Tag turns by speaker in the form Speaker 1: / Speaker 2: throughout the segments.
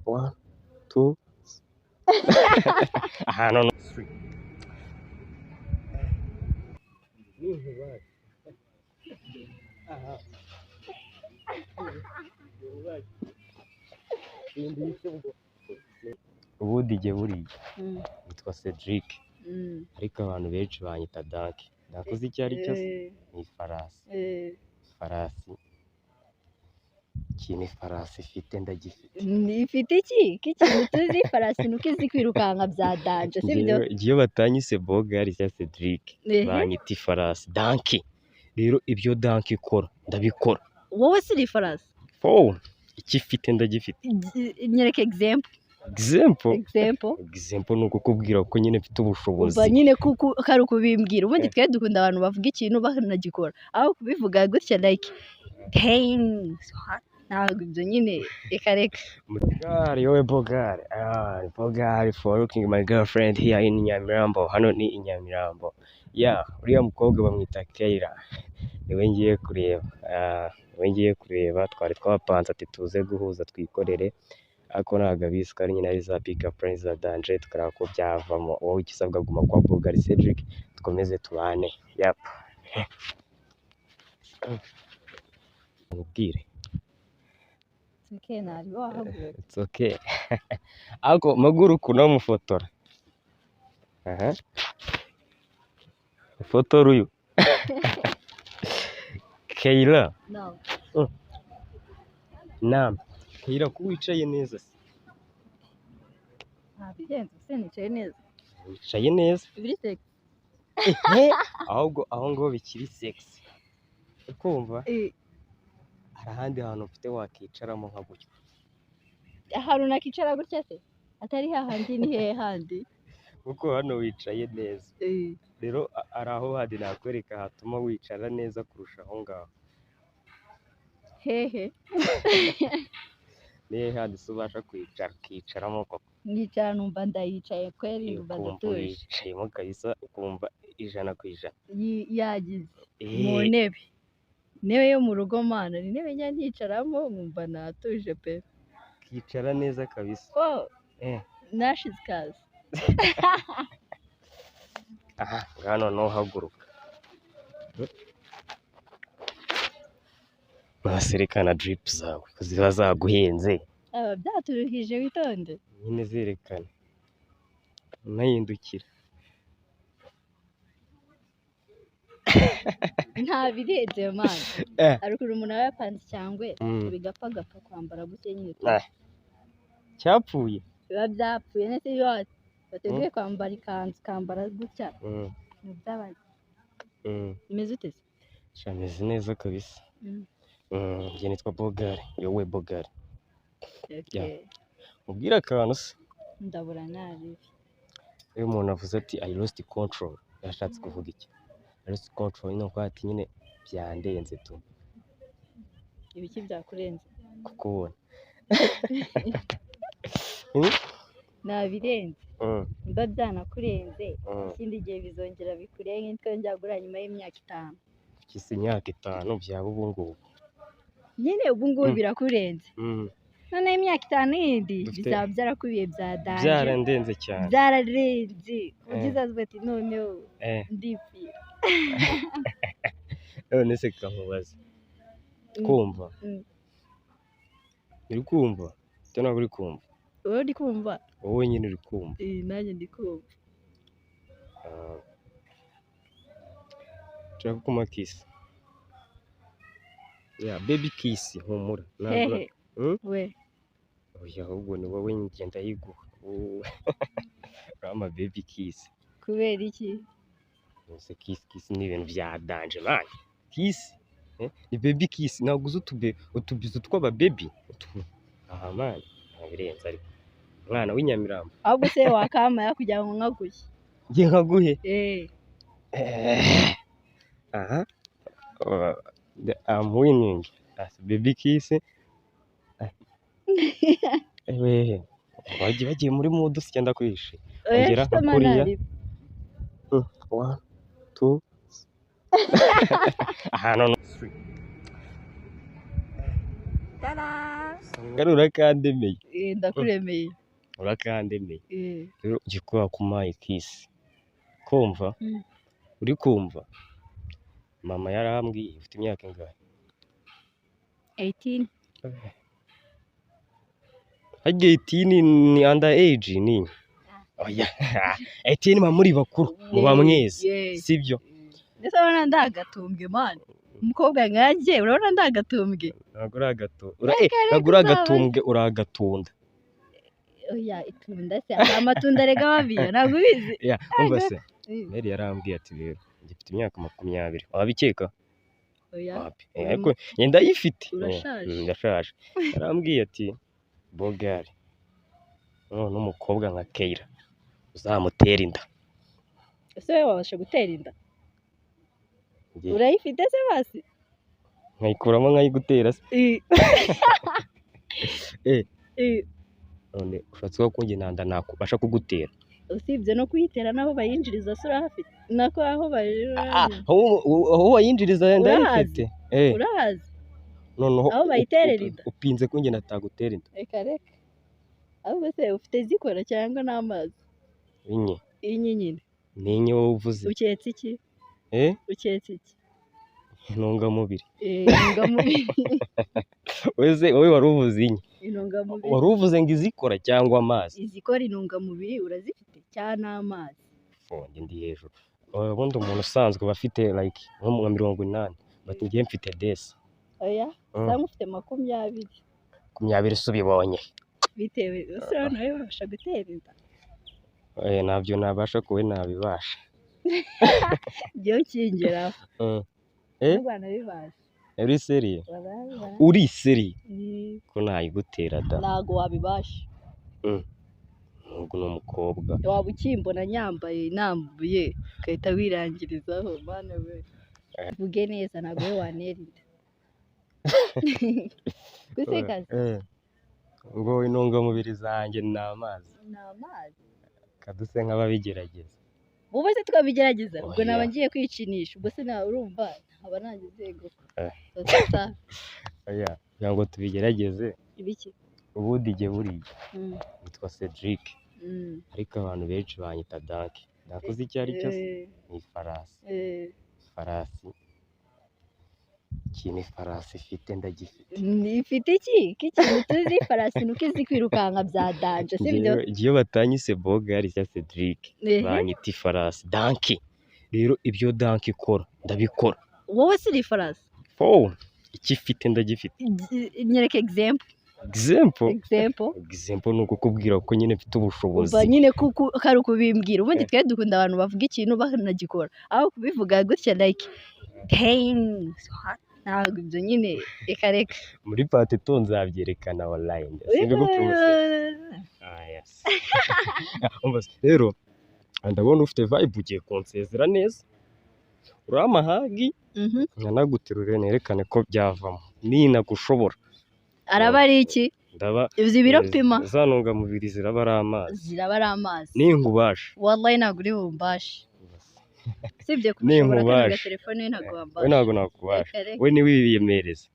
Speaker 1: 1 2 ahantu no 3 aha ubundi jye buriya nitwa Cedric ariko abantu benshi banyita Danke. Nakoze icyo ari cyo ni ifarasi. Ifarasi ikintu ifarasi ifite ndagifite.
Speaker 2: Ifite iki? K'ikintu tuzi ifarasi nuko izi kwirukanka bya danje sibyo?
Speaker 1: Iyo batanyise Bogari cyangwa Cedric banyita ifarasi Danke. Rero ibyo Danke ikora ndabikora.
Speaker 2: Wowe siri ifarasi?
Speaker 1: Oh, iki ifite ndagifite.
Speaker 2: Nyereka example.
Speaker 1: Example ni ukukubwira ko nyine mfite ubushobozi.
Speaker 2: Uba nyine kari ukubimbwira. Ubundi twe dukunda abantu bavuga ikintu banagikora. Aho kubivuga gutya like pain. Ntabwo ibyo nyine reka.
Speaker 1: Bogari, wowe Bogari. Bogari for looking my girlfriend here in Nyamirambo. Hano ni i Nyamirambo. Uriya mukobwa bamwita Keira. Niwe ngiye kureba. Twari twapanze ati tuze guhuza twikorere. Ako ntabwo abizi ko ari nyine ari za pick up lines za danger tukareba ko byavamo. Wowe ikisabwa guma kwa Bogari Cedric dukomeze tubane. Mubwire. It's okay. Ako maguru kunamufotora. Fotora uyu. Keira.
Speaker 2: No.
Speaker 1: Naam. Keira ko wicaye neza se?
Speaker 2: Bigenze se nicaye neza.
Speaker 1: Wicaye neza?
Speaker 2: Biri sexy.
Speaker 1: Ahubwo aho ngo bikiri sexy. Ukumva? Hari ahandi hantu ufite wakicaramo nka gutyo.
Speaker 2: Ahantu nakicara gutya se? Atari hahandi ni hehe handi?
Speaker 1: Kuko hano wicaye neza. Rero ari aho handi nakwereka hatuma wicara neza kurusha aho ngaho.
Speaker 2: Hehe.
Speaker 1: Nihe handi ubasha kwicaramo koko?
Speaker 2: Nicara numva ndayicaye kweri numva ndatuje.
Speaker 1: Wicayemo kabisa ukumva 100%.
Speaker 2: Yagize mu ntebe. Intebe yo mu rugo mana ni intebe njya nticaramo nkumva natuje pe.
Speaker 1: Kicara neza kabisa.
Speaker 2: Nashize kazi.
Speaker 1: Aha hano no haguruka. Baserekana drip zawe ziba zaguhenze.
Speaker 2: Byaturuhije witonde.
Speaker 1: Nyine zerekana. Unahindukira.
Speaker 2: Nta birenze mana. Ariko umuntu yapanze cyangwa bigapfa kwambara gute nyine.
Speaker 1: Cyapfuye.
Speaker 2: Biba byapfuye nese yose. Bateguye kwambara ikanzu kambara gutya. Byabanye. Imeze ute se?
Speaker 1: Shameze neza kabisa. Njye nitwa Bogari, yowe Bogari. Mubwira akantu se?
Speaker 2: Ndabura nabi.
Speaker 1: Iyo umuntu avuze ati I lost control, yashatse kuvuga iki? I lost control ni uko ati nyine byandenze tu.
Speaker 2: Ibiki byakurenze?
Speaker 1: Kukubona.
Speaker 2: Nabirenze. Mba byanakurenze. Ikindi gihe bizongera bikurenge twongera gura nyuma y'imyaka 5.
Speaker 1: Kisi imyaka 5 byaba ubu ngubu.
Speaker 2: Nyine ubu ngubu birakurenze. None imyaka 5 yindi bizaba byarakubiye bya danje.
Speaker 1: Byarandenze cyane.
Speaker 2: Byararenze. Ugize azwe ati none ndipfira.
Speaker 1: None se kamubaza. Kumva. Uri kumva? Tena uri kumva.
Speaker 2: Wowe uri kumva?
Speaker 1: Wowe nyine uri kumva.
Speaker 2: Nanjye ndi kumva.
Speaker 1: Nshaka kuma kiss. Baby kiss humura.
Speaker 2: We.
Speaker 1: Oya ahubwo ni wowe ngenda yiguha. Rama baby kiss.
Speaker 2: Kubera iki?
Speaker 1: Nse kiss ni ibintu bya danje man. Kiss. Ni baby kiss naguze utubizo tw'aba baby. Aha man. Nabirenze ariko. Mwana w'inyamirambo.
Speaker 2: Ahubwo se wakamaya kugira ngo nkaguye.
Speaker 1: Ngiye nkaguhe? Aha. I'm winning. That's baby kiss. Bagiye muri mood sikenda kwishi. Ongera kuriya. 1 2 ahantu 3.
Speaker 2: Tada!
Speaker 1: ngari urakandemeye
Speaker 2: ndakuremeye
Speaker 1: urakandemeye rero gikora ku my kiss kumva uri kumva mama yarambwiye ufite imyaka ingahe
Speaker 2: 18
Speaker 1: hajye 18 ni under age ni oya 18 ma muri bakuru muba mweze sibyo
Speaker 2: ndetse urabona ndagatumbwe man umukobwa nkanjye urabona ndagatumbwe
Speaker 1: ntabwo uragatumbwe uragatunda
Speaker 2: oya itunda se amatunda rega babiye ntabwo bizi
Speaker 1: ya umva se Mary yarambwiye ati rero ngifite imyaka 20 wabikeka
Speaker 2: oya
Speaker 1: ariko yenda yifite
Speaker 2: ndashaje
Speaker 1: yarambwiye ati Bogari n'umukobwa nka Keira uzamutera inda
Speaker 2: ese wewe wabasha gutera inda urayifite se basi
Speaker 1: nkayikuramo nkayigutera se none ushatse ko kunjye nanda nakubasha kugutera
Speaker 2: usibye no kuyitera naho bayinjiriza sura hafite nako aho
Speaker 1: aho bayinjiriza ndayifite
Speaker 2: urahazi
Speaker 1: noneho
Speaker 2: aho bayiterera inda
Speaker 1: upinze kunjye natagutera inda
Speaker 2: reka ahubwo se ufite zikora cyangwa n'amazi inye nyine
Speaker 1: ninye wowe uvuze
Speaker 2: uketse iki uketse iki
Speaker 1: intungamubiri
Speaker 2: intungamubiri
Speaker 1: wowe wari uvuze inye
Speaker 2: intungamubiri
Speaker 1: wari uvuze ngo izikora cyangwa amazi
Speaker 2: izikora intungamubiri urazifite cyangwa n'amazi
Speaker 1: fonge ndi hejuru ubundi umuntu usanzwe bafite like nko mu 80 bati ngiye mfite desi
Speaker 2: oya cyangwa ufite 20
Speaker 1: subibonye
Speaker 2: bitewe usura nawe babasha gutera inda
Speaker 1: nabyo nabasha kuwe nabibasha
Speaker 2: byo kingera Rwanda bibasha
Speaker 1: uri seriye ko nayigutera da
Speaker 2: ntago wabibasha
Speaker 1: nubwo n'umukobwa
Speaker 2: waba ukimbona nyambaye nambuye ugahita wirangirizaho bana we vuge neza ntabwo we wanera inda gusekaza
Speaker 1: ngo intungamubiri zanjye ni amazi kaduse nk'ababigerageza
Speaker 2: wowe se twabigerageza ubwo naba ngiye kwikinisha ubwo se nawe urumva nkaba nagize
Speaker 1: oya kugira ngo tubigerageze
Speaker 2: ibiki
Speaker 1: ubundi igihe buriya nitwa Cedric ariko abantu benshi banyita Danke nakoze icyo ari cyo ni farasi ikintu ifarasi ifite ndagifite
Speaker 2: ifite iki k'ikintu tuzi farasi nuko izi kwirukanka bya danje sibyo
Speaker 1: iyo batanyise Bogari cya Cedric banyita ifarasi Danke rero ibyo Danke ikora ndabikora
Speaker 2: wowe siri farasi
Speaker 1: iki ifite ndagifite
Speaker 2: nyereka
Speaker 1: example nuko kubwira ko nyine mfite ubushobozi
Speaker 2: uba nyine kari kubimbwira ubundi twe dukunda abantu bavuga ikintu bakanagikora aho kubivuga gutya like ntabwo ibyo nyine reka
Speaker 1: muri pate nzabyerekana online rero ndabona ufite vibe ugiye kunsezera neza uri amahagi nkanaguterure nerekane ko byavamo ninagushobora
Speaker 2: araba ari iki ibyo ibiro pima
Speaker 1: za ntungamubiri ziraba ari amazi ninkubasha
Speaker 2: wallahi ntabwo uri bumbashe sibye
Speaker 1: kushobora
Speaker 2: kandi telefone ntabwo wambasha
Speaker 1: ntabwo nakubasha we ni wiyemereza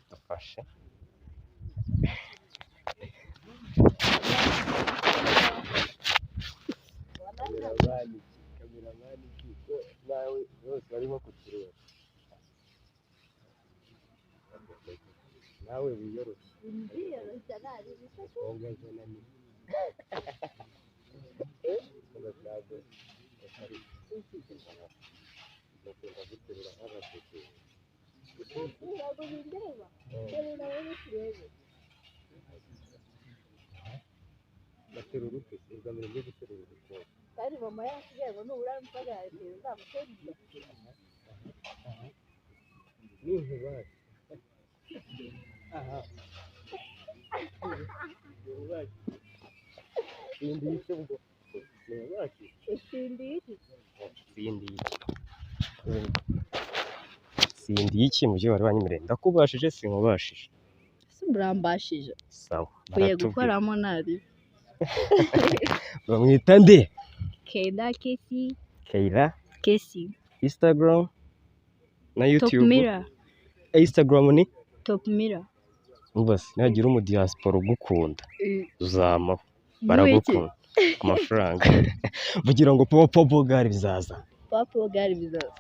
Speaker 1: dufashe nawe bose barimo kutureba nawe wiyoroshye baterura utese ugamije byo guterura udukoko
Speaker 2: kandi mama yakubwiye ngo nubura mpaka yatera uzamuterura
Speaker 1: ninkubasha sindishe ubwo sindiye iki mu byo bari banyemereye ndakubashije sinkubashije
Speaker 2: urambashije
Speaker 1: sawa
Speaker 2: ukwiye gukoramo nari
Speaker 1: bamwita nde
Speaker 2: Keira Kesi
Speaker 1: Instagram na YouTube
Speaker 2: Top Mirror
Speaker 1: Instagram ni
Speaker 2: top mirror
Speaker 1: bose nagira umudiyasipora ugukunda uzamaho
Speaker 2: N'uwiki?
Speaker 1: baragukunda ku mafaranga kugira ngo popo bogari bizaza
Speaker 2: Papa gari bizaza